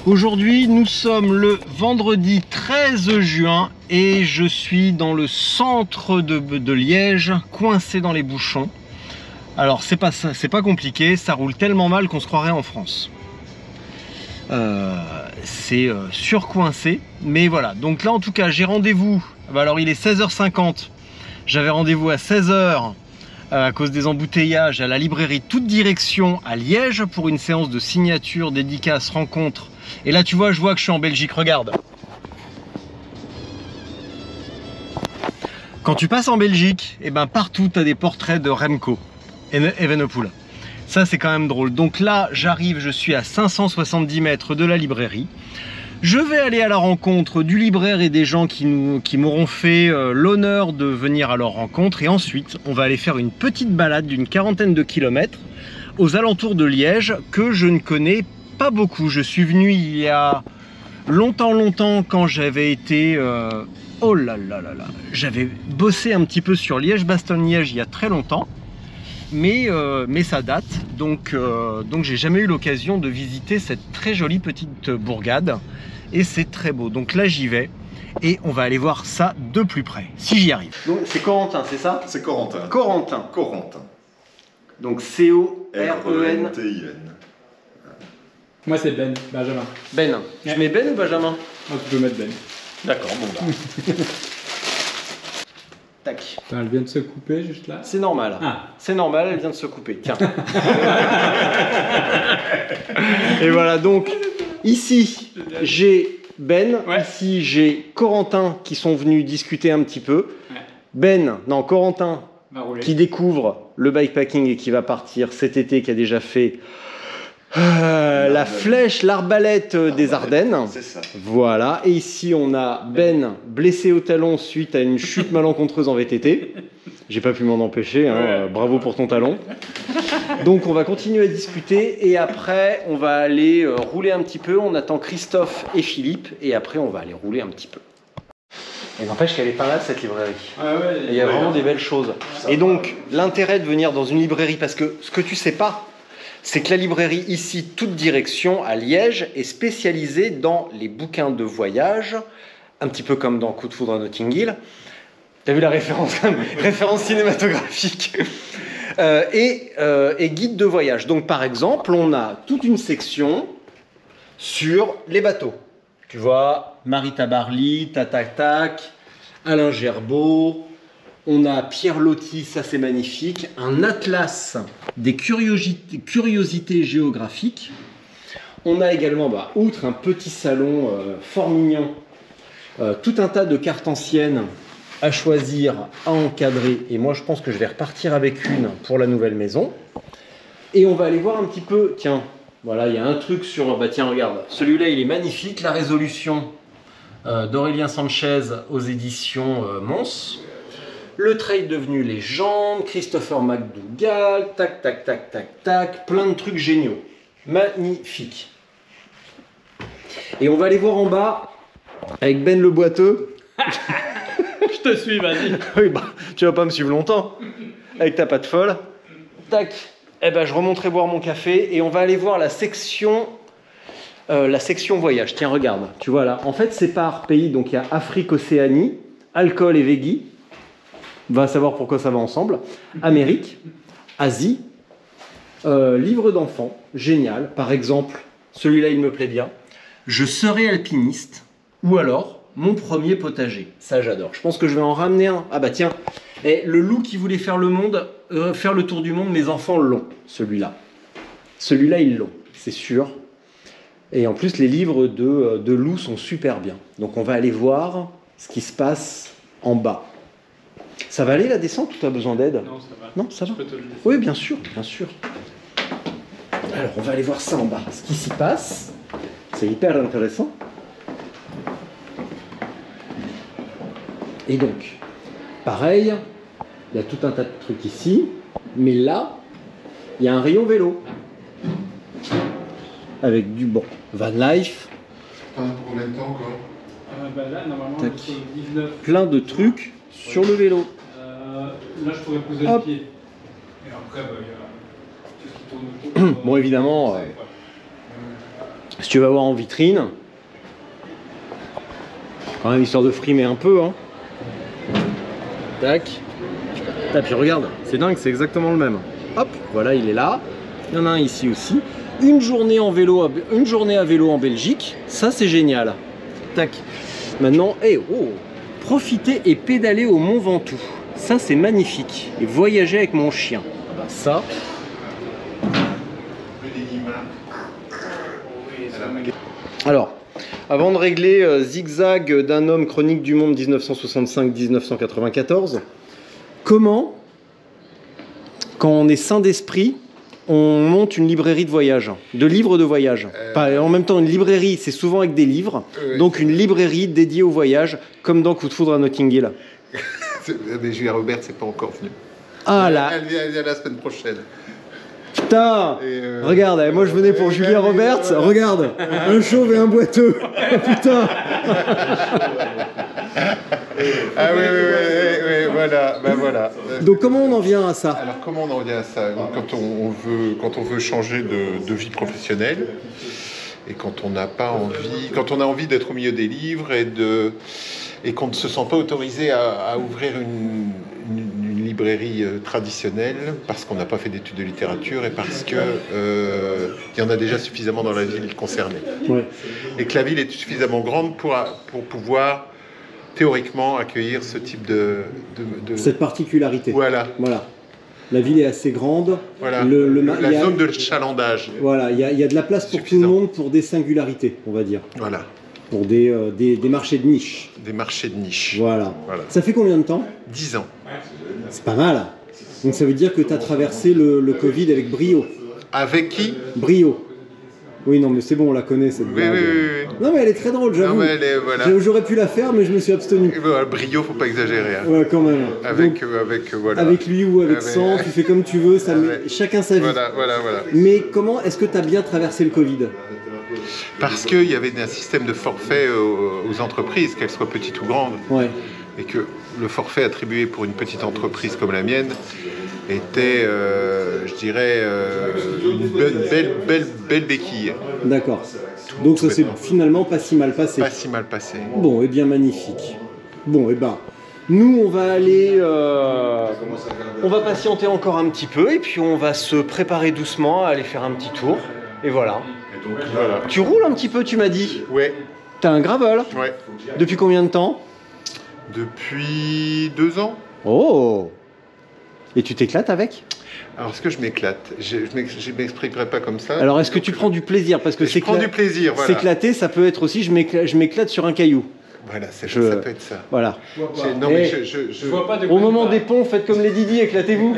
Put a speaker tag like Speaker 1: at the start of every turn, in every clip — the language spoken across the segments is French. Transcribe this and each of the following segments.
Speaker 1: Aujourd'hui, nous sommes le vendredi 13 juin et je suis dans le centre de Liège, coincé dans les bouchons. Alors, c'est pas compliqué, ça roule tellement mal qu'on se croirait en France. C'est surcoincé, mais voilà. Donc là, en tout cas, j'ai rendez-vous. Alors, il est 16h50. J'avais rendez-vous à 16h à cause des embouteillages à la librairie Toute Direction à Liège pour une séance de signature, dédicace, rencontre. Et là, tu vois, je vois que je suis en Belgique. Regarde. Quand tu passes en Belgique, et ben partout, tu as des portraits de Remco Evenepoel. Ça, c'est quand même drôle. Donc là, j'arrive, je suis à 570 mètres de la librairie. Je vais aller à la rencontre du libraire et des gens qui m'auront fait l'honneur de venir à leur rencontre. Et ensuite, on va aller faire une petite balade d'une quarantaine de kilomètres aux alentours de Liège que je ne connais pas beaucoup. Je suis venu il y a longtemps quand j'avais été... oh là là là là, j'avais bossé un petit peu sur Liège-Bastogne-Liège il y a très longtemps. Mais ça date, donc j'ai jamais eu l'occasion de visiter cette très jolie petite bourgade et c'est très beau. Donc là j'y vais et on va aller voir ça de plus près, si j'y arrive. Donc c'est Corentin, c'est ça?
Speaker 2: C'est Corentin.
Speaker 1: Corentin.
Speaker 2: Corentin.
Speaker 1: Donc C-O-R-E-N-T-I-N.
Speaker 3: Moi c'est Ben, Benjamin.
Speaker 1: Ben. Je mets Ben ou Benjamin?
Speaker 3: Oh, tu peux mettre Ben.
Speaker 1: D'accord, bon bah. Tac.
Speaker 3: Attends, elle vient de se couper juste là.
Speaker 1: C'est normal.
Speaker 3: Ah.
Speaker 1: C'est normal, elle vient de se couper. Tiens. Et voilà, donc ici j'ai Ben, ici j'ai Corentin qui sont venus discuter un petit peu. Ouais. Corentin qui découvre le bikepacking et qui va partir cet été, qui a déjà fait la flèche, l'arbalète des Ardennes.
Speaker 2: C'est ça.
Speaker 1: Voilà. Et ici, on a Ben, blessé au talon suite à une chute malencontreuse en VTT. J'ai pas pu m'en empêcher. Hein. Bravo pour ton talon. Donc, on va continuer à discuter. Et après, on va aller rouler un petit peu. On attend Christophe et Philippe. Et après, on va aller rouler un petit peu. Et n'empêche qu'elle est pas mal, cette librairie.
Speaker 3: Ah ouais,
Speaker 1: il y a vraiment des belles choses. Et donc, l'intérêt de venir dans une librairie, parce que ce que tu sais pas, c'est que la librairie ici, Toute Direction, à Liège, est spécialisée dans les bouquins de voyage, un petit peu comme dans Coup de foudre à Notting Hill. T'as vu la référence, référence cinématographique et guide de voyage. Donc par exemple, on a toute une section sur les bateaux. Tu vois, Marita Barly, Tac, Alain Gerbeau... On a Pierre Loti, ça c'est magnifique, un atlas des curiosités géographiques. On a également, outre un petit salon fort mignon, tout un tas de cartes anciennes à choisir, à encadrer. Et moi je pense que je vais repartir avec une pour la nouvelle maison. Et on va aller voir un petit peu, tiens, voilà, il y a un truc sur, tiens regarde, celui-là il est magnifique, la résolution d'Aurélien Sanchez aux éditions Mons. Le trail devenu légende, Christopher McDougall, tac, plein de trucs géniaux. Magnifique. Et on va aller voir en bas avec Ben le boiteux.
Speaker 3: Je te suis, vas-y.
Speaker 1: Oui, tu vas pas me suivre longtemps avec ta patte folle. Tac. Eh ben, je remonterai boire mon café et on va aller voir la section voyage. Tiens, regarde. Tu vois là. En fait, c'est par pays. Donc, il y a Afrique, Océanie, alcool et veggie. Va savoir pourquoi ça va ensemble. Amérique, Asie, livre d'enfants, génial. Par exemple, celui-là, il me plaît bien. Je serai alpiniste ou alors mon premier potager. Ça, j'adore. Je pense que je vais en ramener un. Ah bah tiens, et le loup qui voulait faire le tour du monde, mes enfants l'ont, celui-là. Celui-là, ils l'ont, c'est sûr. Et en plus, les livres de loup sont super bien. Donc, on va aller voir ce qui se passe en bas. Ça va aller la descente ou tu as besoin d'aide?
Speaker 3: Non, ça va.
Speaker 1: Non, ça va.
Speaker 3: Je peux te le laisser.
Speaker 1: Oui, bien sûr, bien sûr. Alors, on va aller voir ça en bas. Ce qui s'y passe, c'est hyper intéressant. Et donc, pareil, il y a tout un tas de trucs ici, mais là, il y a un rayon vélo. Avec du bon van life.
Speaker 2: Pour combien de temps encore?
Speaker 3: Là, normalement, on est sur le 19.
Speaker 1: Plein de trucs sur le vélo.
Speaker 3: Là, je pourrais poser
Speaker 1: Hop.
Speaker 3: le pied. Et après, il y a tout ce qui tourne autour.
Speaker 1: Bon, évidemment, si tu vas voir en vitrine, quand même histoire de frimer un peu, hein. Tac. Ah, puis regarde, c'est dingue, c'est exactement le même. Hop, voilà, il est là. Il y en a un ici aussi. Une journée à vélo en Belgique, ça c'est génial. Tac. Maintenant, profiter et pédaler au Mont Ventoux. Ça c'est magnifique. Et voyager avec mon chien. Bah, ça. Alors, avant de régler Zigzag d'un homme, chronique du monde 1965-1994, comment, quand on est sain d'esprit, on monte une librairie de voyage, de livres de voyage. En même temps, une librairie, c'est souvent avec des livres, donc une librairie dédiée au voyage, comme dans Coup de foudre à Notting Hill.
Speaker 2: Mais Julia Roberts, c'est pas encore venue.
Speaker 1: Ah là.
Speaker 2: Elle vient la semaine prochaine.
Speaker 1: Putain, regarde, moi je venais pour Julia Roberts, regarde, un chauve et un boiteux. Putain.
Speaker 2: Ah oui, voilà, ben voilà.
Speaker 1: Donc comment on en vient à ça?
Speaker 2: Alors comment on en vient à ça? Quand on veut changer de vie professionnelle et quand on n'a pas envie, quand on a envie d'être au milieu des livres et qu'on ne se sent pas autorisé à ouvrir une librairie traditionnelle parce qu'on n'a pas fait d'études de littérature et parce que il y en a déjà suffisamment dans la ville concernée. Ouais. Et que la ville est suffisamment grande pour pouvoir théoriquement accueillir ce type de...
Speaker 1: Cette particularité.
Speaker 2: Voilà.
Speaker 1: La ville est assez grande.
Speaker 2: Voilà. La zone de chalandage.
Speaker 1: Voilà, il y a de la place pour tout le monde pour des singularités, on va dire.
Speaker 2: Voilà.
Speaker 1: Pour des marchés de niche.
Speaker 2: Des marchés de niche.
Speaker 1: Voilà. Ça fait combien de temps?
Speaker 2: 10 ans.
Speaker 1: C'est pas mal. Donc ça veut dire que tu as traversé le Covid avec brio.
Speaker 2: Avec qui?
Speaker 1: Brio. Oui, non, mais c'est bon, on la connaît cette blague. Oui. Non, mais elle est très drôle, j'avoue.
Speaker 2: Voilà.
Speaker 1: J'aurais pu la faire, mais je me suis abstenu.
Speaker 2: Brio, faut pas exagérer. Hein.
Speaker 1: Ouais, quand même.
Speaker 2: Avec
Speaker 1: lui ou avec 100, tu fais comme tu veux, chacun sa vie.
Speaker 2: Voilà.
Speaker 1: Mais comment est-ce que tu as bien traversé le Covid?
Speaker 2: Parce qu'il y avait un système de forfait aux entreprises, qu'elles soient petites ou grandes. Ouais. Et que le forfait attribué pour une petite entreprise comme la mienne était, je dirais, une belle béquille.
Speaker 1: D'accord. Donc ça s'est finalement pas si mal passé.
Speaker 2: Pas si mal passé.
Speaker 1: Bon, et bien magnifique. Bon, et ben, nous on va aller, on va patienter encore un petit peu et puis on va se préparer doucement à aller faire un petit tour. Et voilà. Tu roules un petit peu, tu m'as dit?
Speaker 2: Ouais.
Speaker 1: T'as un gravel?
Speaker 2: Ouais.
Speaker 1: Depuis combien de temps?
Speaker 2: Depuis 2 ans.
Speaker 1: Oh! Et tu t'éclates avec?
Speaker 2: Alors, est-ce que je m'éclate? Je ne m'exprimerai pas comme ça.
Speaker 1: Alors, est-ce que tu prends du plaisir? Parce que
Speaker 2: je prends du plaisir, voilà.
Speaker 1: S'éclater, ça peut être aussi je m'éclate sur un caillou.
Speaker 2: Voilà, ça peut être ça.
Speaker 1: Voilà.
Speaker 2: Non, mais je
Speaker 3: vois pas de
Speaker 1: au moment des ponts, faites comme les Didi, éclatez-vous.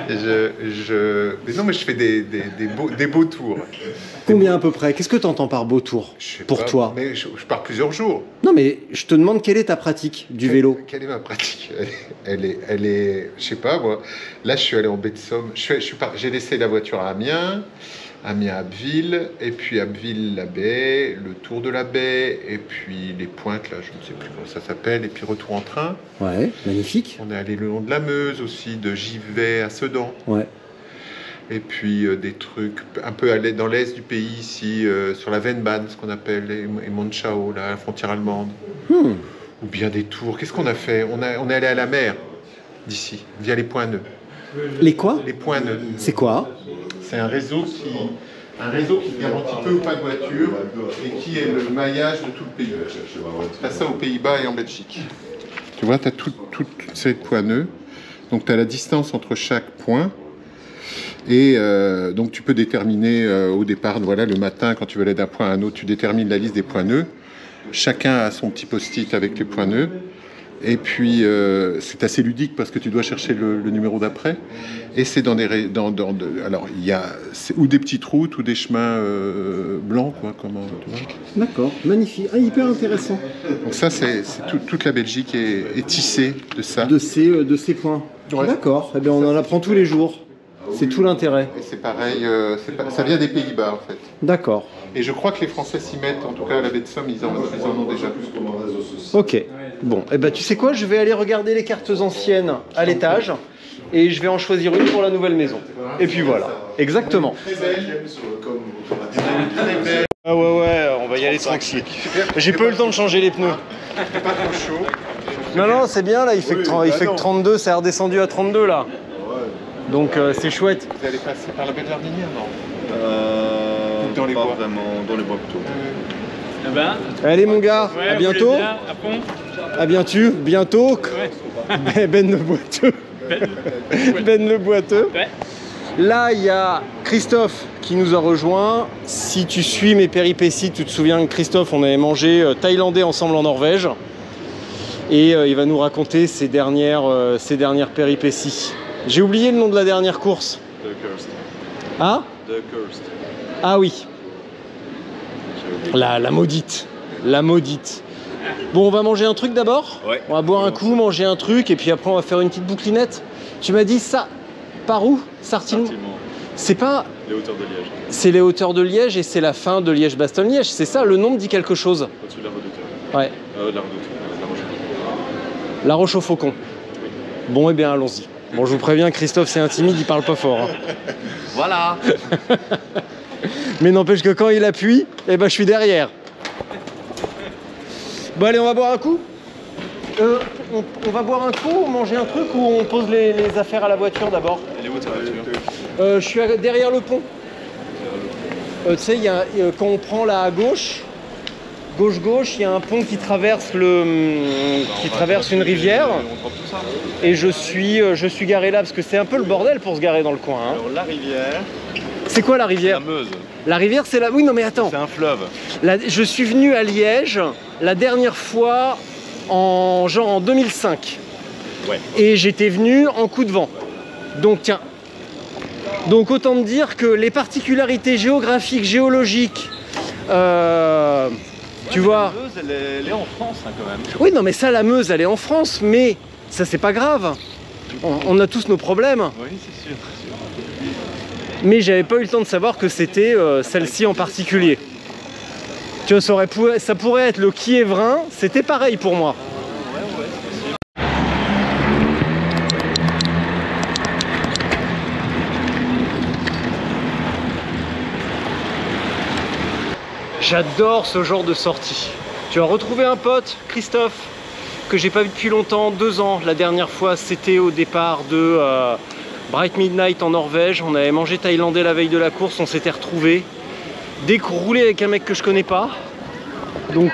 Speaker 2: Mais non, mais je fais des beaux tours.
Speaker 1: Combien à peu près? Qu'est-ce que tu entends par beau tour pour toi?
Speaker 2: Mais je pars plusieurs jours.
Speaker 1: Non, mais je te demande quelle est ta pratique du vélo?
Speaker 2: Quelle est ma pratique? Elle est, je sais pas moi. Là, je suis allé en baie de Somme. J'ai laissé la voiture à Amiens à Abbeville, et puis Abbeville-la-Baie, le tour de la baie, et puis les pointes, là, je ne sais plus comment ça s'appelle, et puis retour en train. Ouais, magnifique. On est allé le long de la Meuse aussi, de Givet à Sedan. Ouais. Et puis des trucs un peu dans l'est du pays, ici, sur la Vennbahn, ce qu'on appelle, et Monschau, là, la frontière allemande. Ou bien des tours. Qu'est-ce qu'on a fait? On est allé à la mer, d'ici, via les Points Neufs.
Speaker 1: Les quoi?
Speaker 2: Les Points Neufs.
Speaker 1: C'est quoi?
Speaker 2: C'est un réseau qui garantit peu ou pas de voitures et qui est le maillage de tout le pays. Tu as ça aux Pays-Bas et en Belgique. Tu vois, tu as toutes ces points nœuds. Donc tu as la distance entre chaque point. Et donc tu peux déterminer au départ, voilà, le matin, quand tu veux aller d'un point à un autre, tu détermines la liste des points nœuds. Chacun a son petit post-it avec les points nœuds. Et puis, c'est assez ludique parce que tu dois chercher le numéro d'après. Et c'est alors, il y a ou des petites routes ou des chemins blancs, quoi. Tu vois. D'accord, magnifique. Ah, hyper intéressant. Donc ça, toute la Belgique est tissée de ça. De ces points. Ouais. D'accord. Eh bien, on en apprend tous les jours. C'est tout l'intérêt. Et c'est pareil, ça vient des Pays-Bas, en fait. D'accord. Et je crois que les Français s'y mettent, en tout cas à la baie de Somme, ils en ont déjà. Ok. Bon, eh ben, tu sais quoi, je vais aller regarder les cartes anciennes à l'étage.
Speaker 1: et je vais en choisir une pour la nouvelle maison. Et puis voilà, exactement. Ah ouais, on va y aller tranquille. J'ai pas eu le temps de changer les pneus.
Speaker 2: Pas trop chaud.
Speaker 1: Non, c'est bien là, il fait que 32, ça est redescendu à 32 là. Donc c'est chouette.
Speaker 2: Vous allez passer par la belle jardinière, non?
Speaker 4: Dans les bois. Vraiment, dans les bois plutôt.
Speaker 3: Eh ben,
Speaker 1: Allez mon gars,
Speaker 3: ouais,
Speaker 1: à
Speaker 3: vous
Speaker 1: bientôt.
Speaker 3: voulez bien, à fond.
Speaker 1: À bientôt.
Speaker 3: Ouais.
Speaker 1: Ben le boiteux. Ben le boiteux.
Speaker 3: Ouais.
Speaker 1: Là, il y a Christophe qui nous a rejoint. Si tu suis mes péripéties, tu te souviens que Christophe, on avait mangé thaïlandais ensemble en Norvège. Et il va nous raconter ses dernières péripéties. J'ai oublié le nom de la dernière course.
Speaker 4: The Cursed.
Speaker 1: Ah
Speaker 4: The Cursed.
Speaker 1: Ah oui. La maudite. La maudite. Bon, on va manger un truc d'abord.
Speaker 4: Ouais.
Speaker 1: On va boire un coup, manger un truc, et puis après on va faire une petite bouclinette. Tu m'as dit ça. Par où? Sartine. C'est pas.
Speaker 4: Les hauteurs de Liège.
Speaker 1: C'est les hauteurs de Liège et c'est la fin de Liège-Bastogne-Liège. C'est ça, le nom me dit quelque chose.
Speaker 4: Au-dessus de la Redoute.
Speaker 1: Ouais.
Speaker 4: De la Redoute. La Roche.
Speaker 1: La Roche-aux-Faucons. Bon, eh bien, allons-y. Bon, je vous préviens, Christophe, c'est un timide, il parle pas fort. Hein.
Speaker 4: Voilà.
Speaker 1: Mais n'empêche que quand il appuie, eh ben, je suis derrière. Bon, allez, on va boire un coup. On va boire un coup, manger un truc, ou on pose les affaires à la voiture d'abord?
Speaker 4: Elle est où ta voiture?
Speaker 1: Je suis derrière le pont. Tu sais, quand on prend là à gauche, il y a un pont qui traverse une rivière.
Speaker 4: On prend tout ça.
Speaker 1: Et je suis garé là parce que c'est un peu le bordel pour se garer dans le coin. Hein.
Speaker 4: Alors la rivière.
Speaker 1: C'est quoi la rivière?
Speaker 4: La Meuse.
Speaker 1: La rivière, c'est la. Oui, non, mais attends.
Speaker 4: C'est un fleuve.
Speaker 1: Je suis venu à Liège la dernière fois en 2005.
Speaker 4: Ouais.
Speaker 1: Et j'étais venu en coup de vent. Donc tiens. Donc autant me dire que les particularités géographiques, géologiques, tu vois.
Speaker 4: La Meuse, elle est en France hein, quand même.
Speaker 1: Oui, non, mais ça, la Meuse, elle est en France, mais ça, c'est pas grave. On a tous nos problèmes.
Speaker 4: Oui, c'est sûr.
Speaker 1: Mais j'avais pas eu le temps de savoir que c'était celle-ci en particulier. Tu vois, ça pourrait être le Quiévrin, c'était pareil pour moi. J'adore ce genre de sortie. Tu as retrouvé un pote, Christophe, que j'ai pas vu depuis longtemps, 2 ans. La dernière fois, c'était au départ de Bright Midnight en Norvège. On avait mangé thaïlandais la veille de la course, on s'était retrouvés. Déroulé avec un mec que je connais pas, donc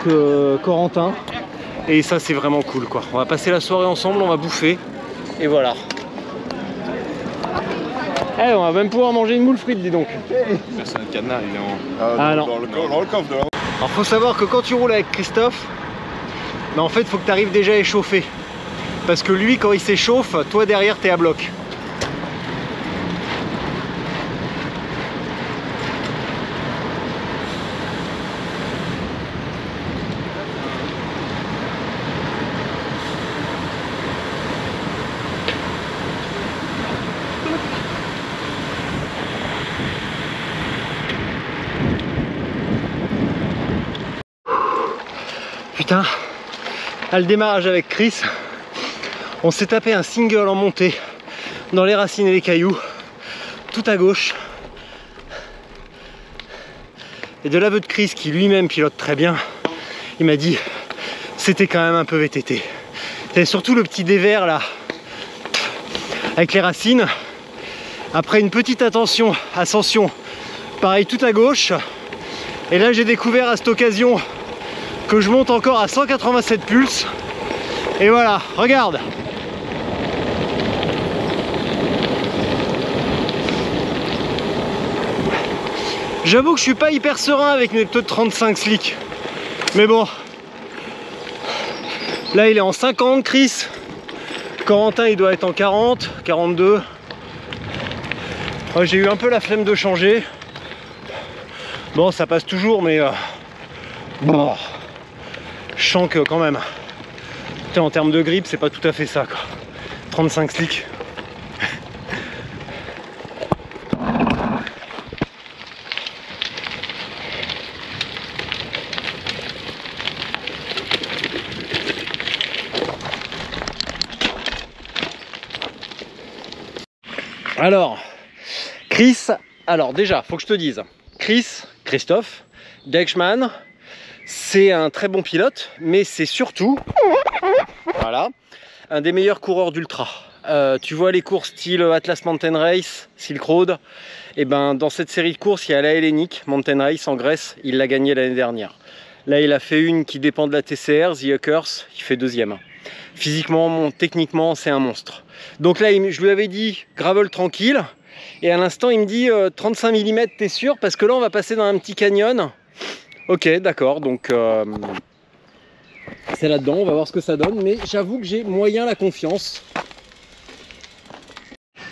Speaker 1: Corentin. Et ça, c'est vraiment cool, quoi. On va passer la soirée ensemble, on va bouffer. Et voilà. Eh, on va même pouvoir manger une moule frite, dis donc.
Speaker 4: Personne de cadenas, il est en.
Speaker 1: Ah non.
Speaker 4: Dans le coffre de la.
Speaker 1: Alors faut savoir que quand tu roules avec Christophe, ben en fait il faut que tu arrives déjà échauffé. Parce que lui quand il s'échauffe, toi derrière t'es à bloc. Putain, à le démarrage avec Chris, on s'est tapé un single en montée dans les racines et les cailloux, tout à gauche. Et de l'aveu de Chris, qui lui-même pilote très bien, il m'a dit c'était quand même un peu VTT. Et surtout le petit dévers là, avec les racines. Après une petite ascension, pareil tout à gauche. Et là j'ai découvert à cette occasion que je monte encore à 187 pulses. Et voilà, regarde. J'avoue que je suis pas hyper serein avec mes pneus de 35 slick. Mais bon. Là il est en 50, Chris. Corentin il doit être en 40, 42. J'ai eu un peu la flemme de changer. Bon, ça passe toujours, mais bon, je sens que quand même, en termes de grip, c'est pas tout à fait ça, quoi. 35 slick. Alors, déjà, faut que je te dise, Christophe Deichmann, c'est un très bon pilote, mais c'est surtout, voilà, un des meilleurs coureurs d'ultra. Tu vois les courses style Atlas Mountain Race, Silk Road, et ben dans cette série de courses, il y a la Hellenic Mountain Race en Grèce, il l'a gagné l'année dernière. Là, il a fait une qui dépend de la TCR, The Huckers, il fait deuxième. Physiquement, techniquement, c'est un monstre. Donc là, je lui avais dit gravel tranquille, et à l'instant, il me dit 35 mm, t'es sûr? Parce que là, on va passer dans un petit canyon. Ok, d'accord, donc c'est là-dedans, on va voir ce que ça donne, mais j'avoue que j'ai moyen la confiance.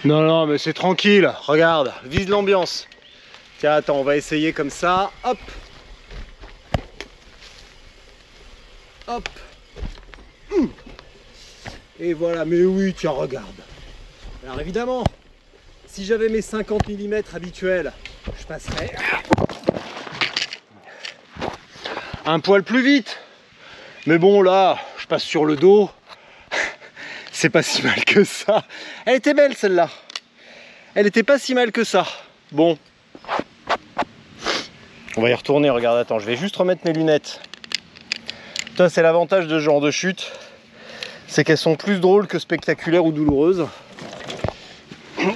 Speaker 1: Non, mais c'est tranquille, regarde, vise l'ambiance. Tiens, attends, on va essayer comme ça, hop. Hop. Et voilà, mais oui, tiens, regarde. Alors évidemment, si j'avais mes 50 mm habituels, je passerais un poil plus vite. Mais bon, là, je passe sur le dos. C'est pas si mal que ça. Elle était belle celle-là. Elle était pas si mal que ça. Bon. On va y retourner, regarde, attends, je vais juste remettre mes lunettes. Ça, c'est l'avantage de ce genre de chute. C'est qu'elles sont plus drôles que spectaculaires ou douloureuses.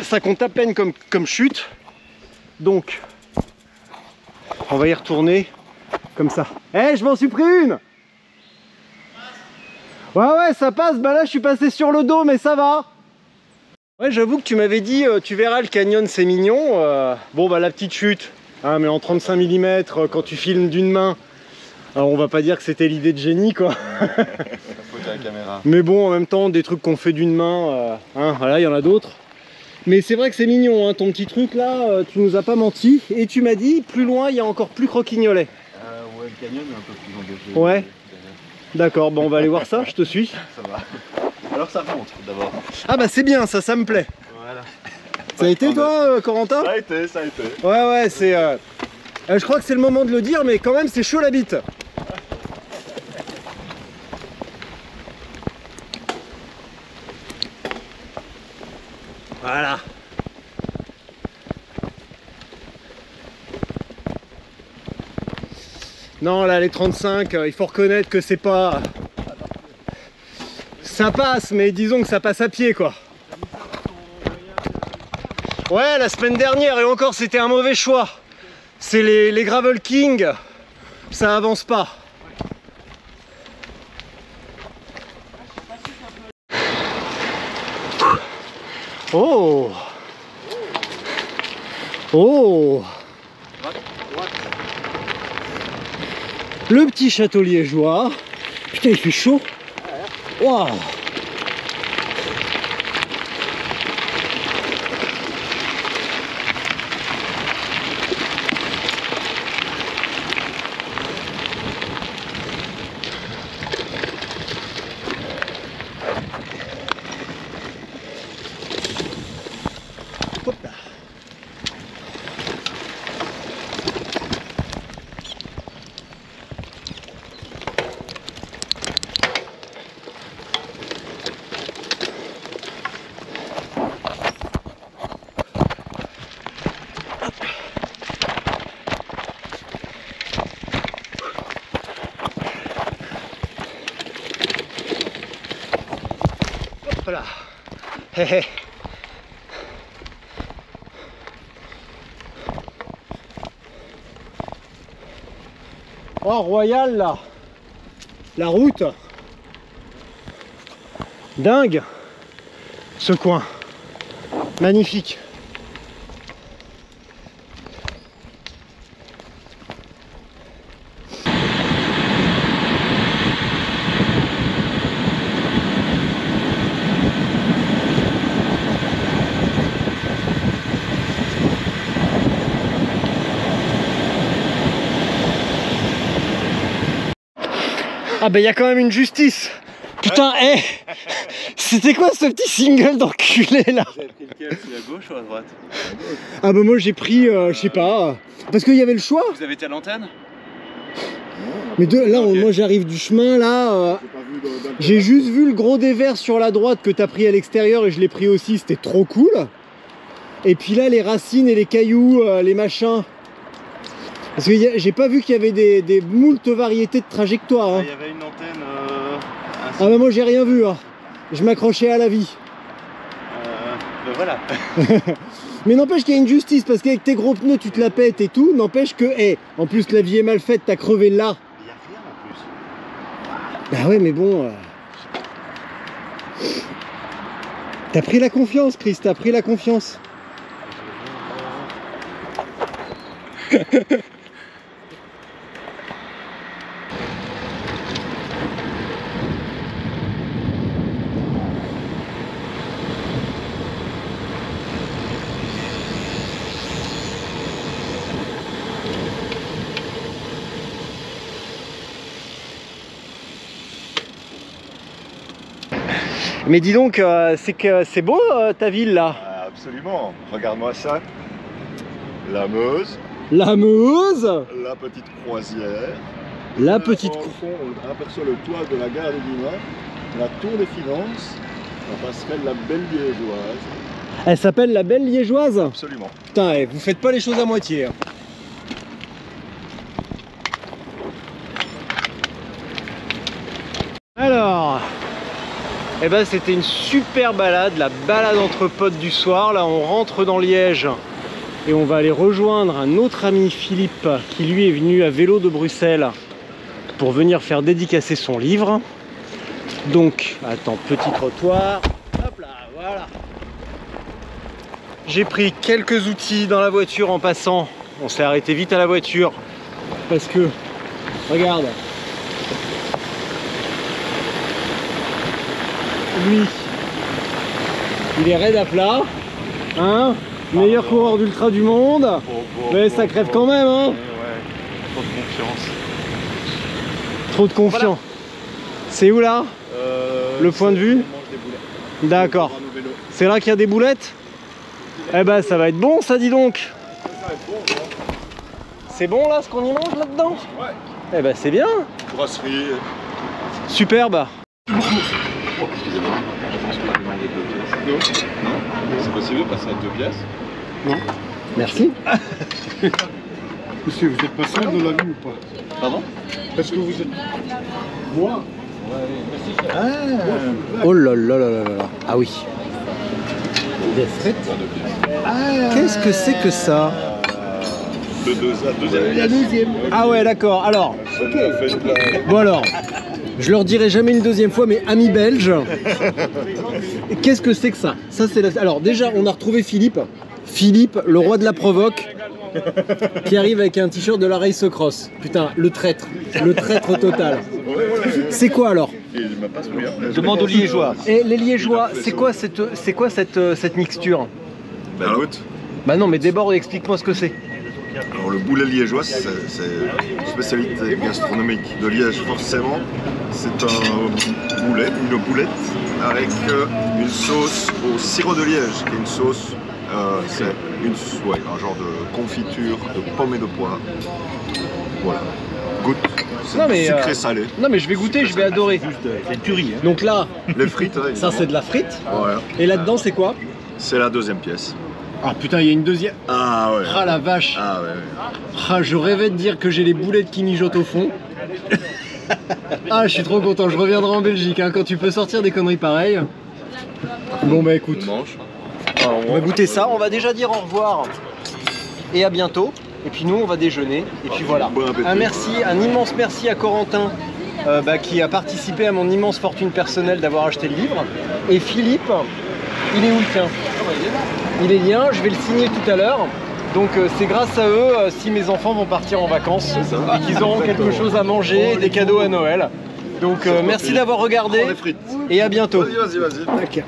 Speaker 1: Ça compte à peine comme chute. Donc, on va y retourner comme ça. Eh, je m'en suis pris une! Ouais, ça passe. Bah là, je suis passé sur le dos, mais ça va. Ouais, j'avoue que tu m'avais dit, tu verras, le canyon, c'est mignon. Bon, bah la petite chute, hein, mais en 35 mm, quand tu filmes d'une main, alors, on va pas dire que c'était l'idée de génie, quoi.
Speaker 4: La caméra.
Speaker 1: Mais bon, en même temps, des trucs qu'on fait d'une main, hein, voilà, il y en a d'autres. Mais c'est vrai que c'est mignon, hein, ton petit truc là, tu nous as pas menti. Et tu m'as dit, plus loin, il y a encore plus croquignolet.
Speaker 4: Ouais, le canyon est un peu plus engagé.
Speaker 1: Ouais. D'accord, bon, on va aller voir ça, je te suis.
Speaker 4: Ça va. Alors ça monte d'abord.
Speaker 1: Ah bah c'est bien, ça me plaît.
Speaker 4: Voilà.
Speaker 1: Ça a été toi, Corentin?
Speaker 4: Ça a été, ça a été.
Speaker 1: Ouais, c'est... je crois que c'est le moment de le dire, mais quand même, c'est chaud la bite. Voilà. Non, là, les 35, il faut reconnaître que c'est pas... Ça passe, mais disons que ça passe à pied, quoi. Ouais, la semaine dernière, et encore, c'était un mauvais choix. C'est les Gravel King, ça avance pas. Oh! Oh! Le petit château liégeois. Putain, il fait chaud. Waouh! Hop là. Hop là. Hé hé. Oh, Royal là, la route, dingue, ce coin, magnifique. Ah bah il y a quand même une justice. Putain, hé, c'était quoi ce petit single d'enculé là?
Speaker 4: Vous avez pris lequel? C'est à gauche ou à droite?
Speaker 1: Ah bah moi j'ai pris, je sais pas, parce qu'il y avait le choix.
Speaker 4: Vous avez été à l'antenne?
Speaker 1: Mais là,
Speaker 4: Okay.
Speaker 1: moi j'arrive du chemin là, j'ai juste vu le gros dévers sur la droite que t'as pris à l'extérieur et je l'ai pris aussi, c'était trop cool. Et puis là, les racines et les cailloux, les machins. Parce que j'ai pas vu qu'il y avait des moultes variétés de trajectoires. Hein.
Speaker 4: Il y avait une antenne.
Speaker 1: Ah bah moi j'ai rien vu. Hein. Je m'accrochais à la vie.
Speaker 4: Ben voilà.
Speaker 1: Mais n'empêche qu'il y a une justice, parce qu'avec tes gros pneus, tu te la pètes et tout. N'empêche que, en plus la vie est mal faite, t'as crevé là.
Speaker 4: Il n'y a rien en plus.
Speaker 1: Bah ouais, mais bon. T'as pris la confiance, Chris, t'as pris la confiance. Mais dis donc, c'est beau ta ville là.
Speaker 4: Absolument. Regarde-moi ça. La Meuse.
Speaker 1: La Meuse.
Speaker 4: La petite croisière.
Speaker 1: La petite
Speaker 4: Au fond, on aperçoit le toit de la gare de Guinois, la tour des finances, la passerelle La Belle Liégeoise.
Speaker 1: Elle s'appelle La Belle Liégeoise.
Speaker 4: Absolument.
Speaker 1: Putain, vous faites pas les choses à moitié. Alors, eh ben c'était une super balade, la balade entre potes du soir. Là, on rentre dans Liège et on va aller rejoindre un autre ami, Philippe, qui lui est venu à vélo de Bruxelles pour venir faire dédicacer son livre. Donc, attends, petit trottoir. Hop là, voilà. J'ai pris quelques outils dans la voiture en passant. On s'est arrêté vite à la voiture parce que, regarde, lui, il est raide à plat, hein, meilleur coureur d'ultra du monde, mais ça crève quand même, hein.
Speaker 4: Ouais, trop de confiance.
Speaker 1: Trop de confiance. Voilà. C'est où là? Le point de vue? D'accord. C'est là qu'il y a des boulettes? Eh ben ça va être bon ça, dis donc. C'est bon là ce qu'on y mange là-dedans? Ouais. Eh ben c'est bien.
Speaker 4: Brasserie.
Speaker 1: Superbe.
Speaker 4: Non, c'est possible de passer à 2 pièces?
Speaker 1: Non. Merci.
Speaker 2: Monsieur, vous êtes pas seul dans la vie ou pas?
Speaker 4: Pardon?
Speaker 2: Est-ce que vous êtes... Moi?
Speaker 1: Oh là là là là là. Ah oui. Des frites. Qu'est-ce que c'est que ça?
Speaker 4: La deuxième.
Speaker 1: Ah ouais, d'accord. Alors. Bon alors. Je leur dirai jamais une deuxième fois, mais amis belges. Qu'est-ce que c'est que ça? Ça c'est la... Alors déjà, on a retrouvé Philippe. Philippe, le roi de la provoque, qui arrive avec un t-shirt de la Race Cross. Putain, le traître total. C'est quoi alors?
Speaker 3: Demande aux Liégeois.
Speaker 1: Et les Liégeois, c'est quoi cette mixture?
Speaker 4: Ben l'autre.
Speaker 1: Bah non, mais d'abord explique-moi ce que c'est.
Speaker 4: Alors le boulet liégeois, c'est une spécialité gastronomique de Liège forcément. C'est un boulet, une boulette avec une sauce au sirop de Liège, qui est une sauce, c'est un genre de confiture de pommes et de poire. Voilà, goûte. C'est sucré salé.
Speaker 1: Non mais je vais goûter, je vais adorer.
Speaker 3: C'est une tuerie. Hein.
Speaker 1: Donc là,
Speaker 4: les frites,
Speaker 1: ça c'est de la frite.
Speaker 4: Voilà.
Speaker 1: Et là-dedans c'est quoi?
Speaker 4: C'est la deuxième pièce.
Speaker 1: Ah putain, il y a une deuxième.
Speaker 4: Ah ouais.
Speaker 1: Ah la vache.
Speaker 4: Ah ouais.
Speaker 1: Ah, je rêvais de dire que j'ai les boulettes qui mijotent au fond. Ah, je suis trop content, je reviendrai en Belgique hein, quand tu peux sortir des conneries pareilles. Bon bah écoute, on va goûter ça, on va déjà dire au revoir et à bientôt. Et puis nous on va déjeuner et puis voilà. Un immense merci à Corentin qui a participé à mon immense fortune personnelle d'avoir acheté le livre. Et Philippe, il est où le tien? Il est lien, je vais le signer tout à l'heure. Donc c'est grâce à eux si mes enfants vont partir en vacances et qu'ils auront quelque chose à manger, des cadeaux à Noël. Donc merci d'avoir regardé et à bientôt.
Speaker 4: Vas-y.
Speaker 1: Okay.